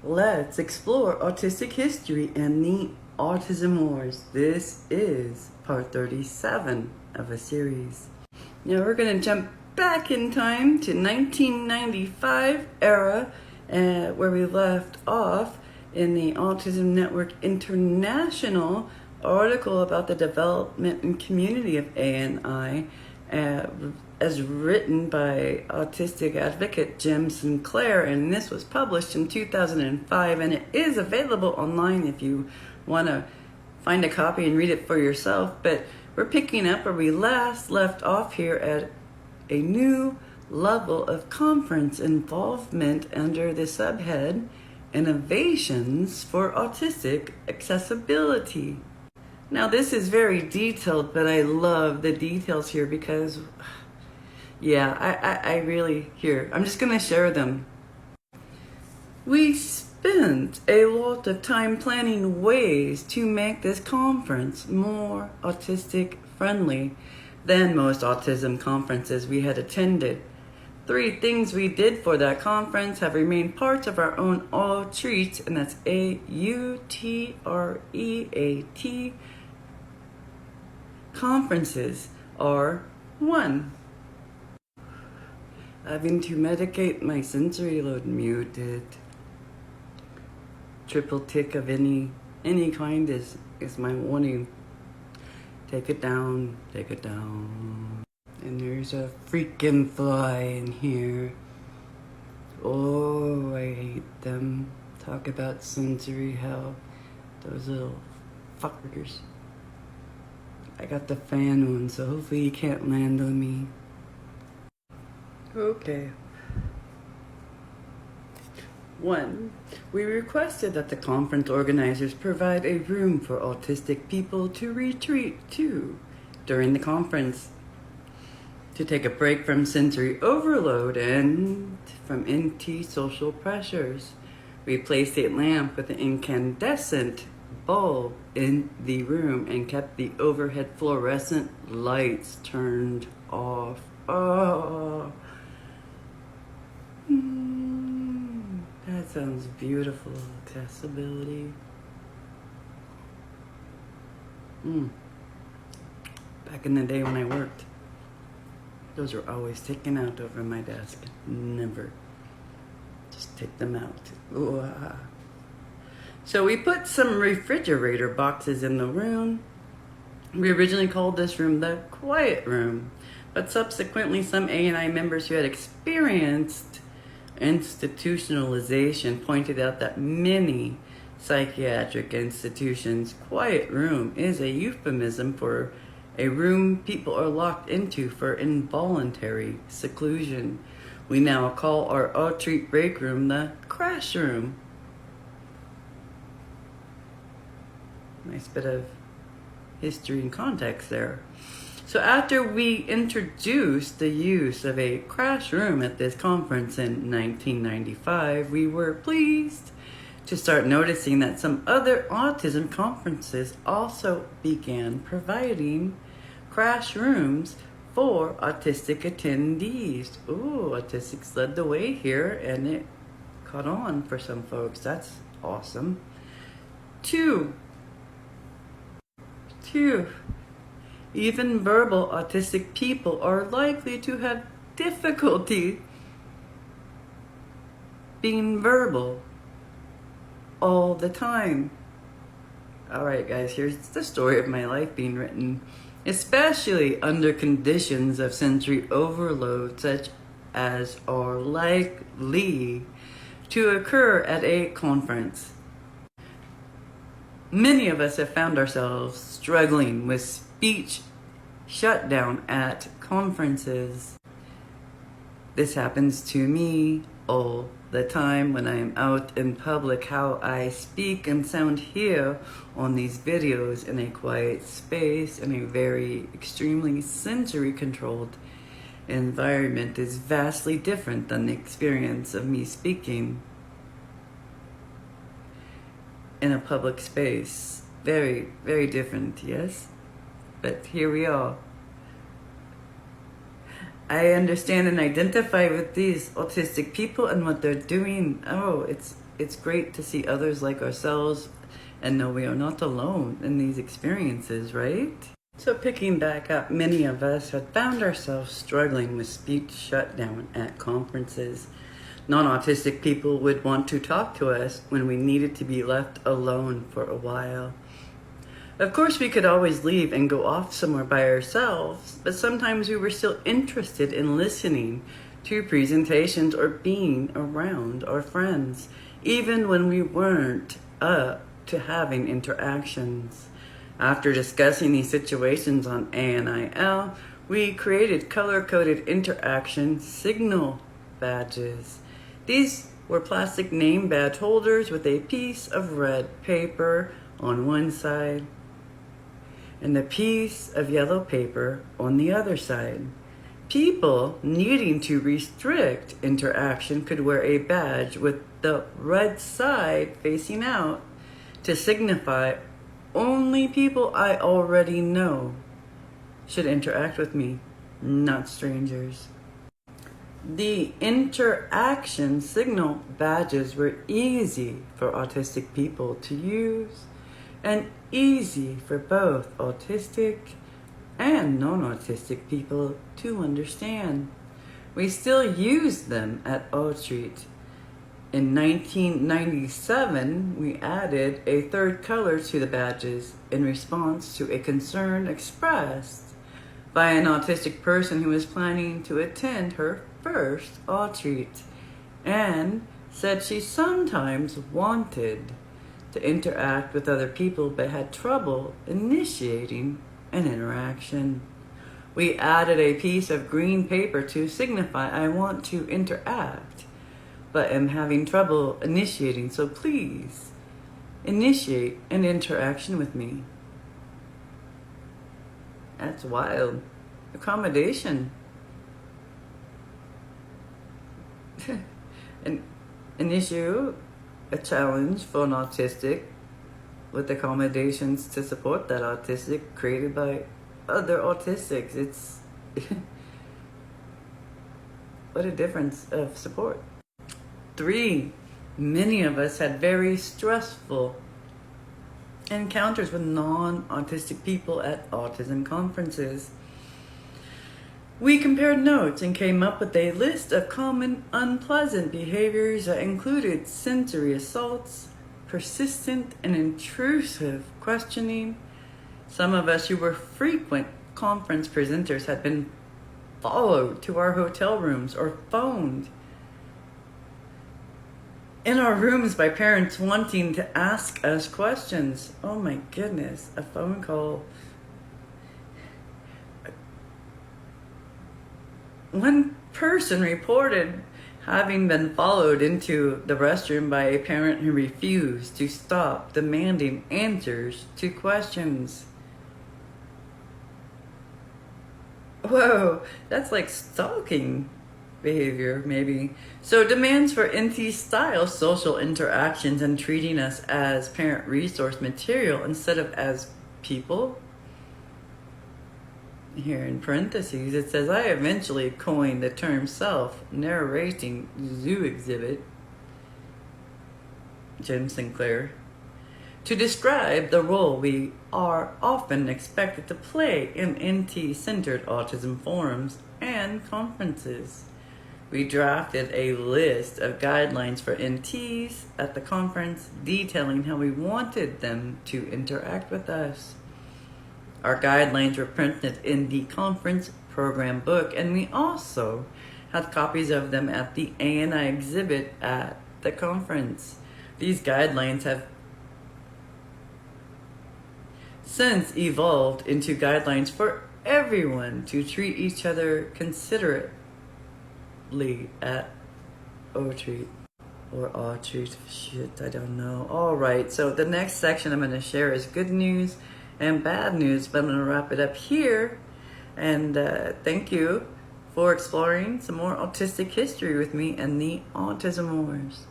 Let's explore autistic history and the Autism Wars. This is part 37 of a series. Now we're going to jump back in time to 1995 era, where we left off in the Autism Network International article about the development and community of ANI, as written by autistic advocate Jim Sinclair, and this was published in 2005, and it is available online if you want to find a copy and read it for yourself. But we're picking up where we last left off here at a new level of conference involvement under the subhead Innovations for Autistic Accessibility. Now this is very detailed, but I love the details here because I really, I'm just going to share them. We spent a lot of time planning ways to make this conference more autistic friendly than most autism conferences we had attended. 3 things we did for that conference have remained parts of our own outreach, and that's AUTREAT conferences are: 1, having to medicate my sensory load muted. Triple tick of any kind is my warning. Take it down, take it down. And there's a freaking fly in here. Oh, I hate them. Talk about sensory hell. Those little fuckers. I got the fan on, so hopefully you can't land on me. Okay. 1, we requested that the conference organizers provide a room for autistic people to retreat to during the conference, to take a break from sensory overload and from anti-social pressures. We placed a lamp with an incandescent bulb in the room and kept the overhead fluorescent lights turned off. Oh, that sounds beautiful. Accessibility. Back in the day when I worked, those were always taken out over my desk. Never. Just take them out. Ooh, ah. So we put some refrigerator boxes in the room. We originally called this room the quiet room, but subsequently some ANI members who had experienced institutionalization pointed out that many psychiatric institutions' quiet room is a euphemism for a room people are locked into for involuntary seclusion. We now call our outreach break room the crash room. Nice bit of history and context there. So after we introduced the use of a crash room at this conference in 1995, we were pleased to start noticing that some other autism conferences also began providing crash rooms for autistic attendees. Ooh, autistics led the way here, and it caught on for some folks. That's awesome. 2, even verbal autistic people are likely to have difficulty being verbal all the time. Alright guys, here's the story of my life being written, especially under conditions of sensory overload such as are likely to occur at a conference. Many of us have found ourselves struggling with speech shutdown at conferences. This happens to me all the time when I am out in public. How I speak and sound here on these videos in a quiet space, in a very extremely sensory controlled environment, is vastly different than the experience of me speaking in a public space. Very, very different, yes? But here we are. I understand and identify with these autistic people and what they're doing. Oh, it's it's great to see others like ourselves and know we are not alone in these experiences, right? So picking back up, many of us had found ourselves struggling with speech shutdown at conferences. Non-autistic people would want to talk to us when we needed to be left alone for a while. Of course, we could always leave and go off somewhere by ourselves, but sometimes we were still interested in listening to presentations or being around our friends, even when we weren't up to having interactions. After discussing these situations on ANIL, we created color-coded interaction signal badges. These were plastic name badge holders with a piece of red paper on one side and a piece of yellow paper on the other side. People needing to restrict interaction could wear a badge with the red side facing out to signify only people I already know should interact with me, not strangers. The interaction signal badges were easy for autistic people to use and easy for both autistic and non-autistic people to understand. We still use them at Outreach. In 1997, we added a third color to the badges in response to a concern expressed by an autistic person who was planning to attend her first Outreach and said she sometimes wanted to interact with other people but had trouble initiating an interaction. We added a piece of green paper to signify I want to interact but am having trouble initiating, so please initiate an interaction with me. That's wild. Accommodation. An issue, a challenge for an autistic with accommodations to support that autistic created by other autistics. It's what a difference of support. 3, many of us had very stressful encounters with non-autistic people at autism conferences. We compared notes and came up with a list of common unpleasant behaviors that included sensory assaults, persistent and intrusive questioning. Some of us who were frequent conference presenters had been followed to our hotel rooms or phoned in our rooms by parents wanting to ask us questions. Oh my goodness, a phone call. One person reported having been followed into the restroom by a parent who refused to stop demanding answers to questions. Whoa, that's like stalking behavior, maybe. So demands for NT-style social interactions and treating us as parent resource material instead of as people. Here in parentheses, it says, I eventually coined the term self-narrating zoo exhibit, Jim Sinclair, to describe the role we are often expected to play in NT-centered autism forums and conferences. We drafted a list of guidelines for NTs at the conference detailing how we wanted them to interact with us. Our guidelines were printed in the conference program book, and we also had copies of them at the ANI exhibit at the conference. These guidelines have since evolved into guidelines for everyone to treat each other considerately at Outreach or Outreach. Shit, I don't know. All right, so the next section I'm going to share is good news and bad news, but I'm going to wrap it up here. And thank you for exploring some more autistic history with me and the Autism Wars.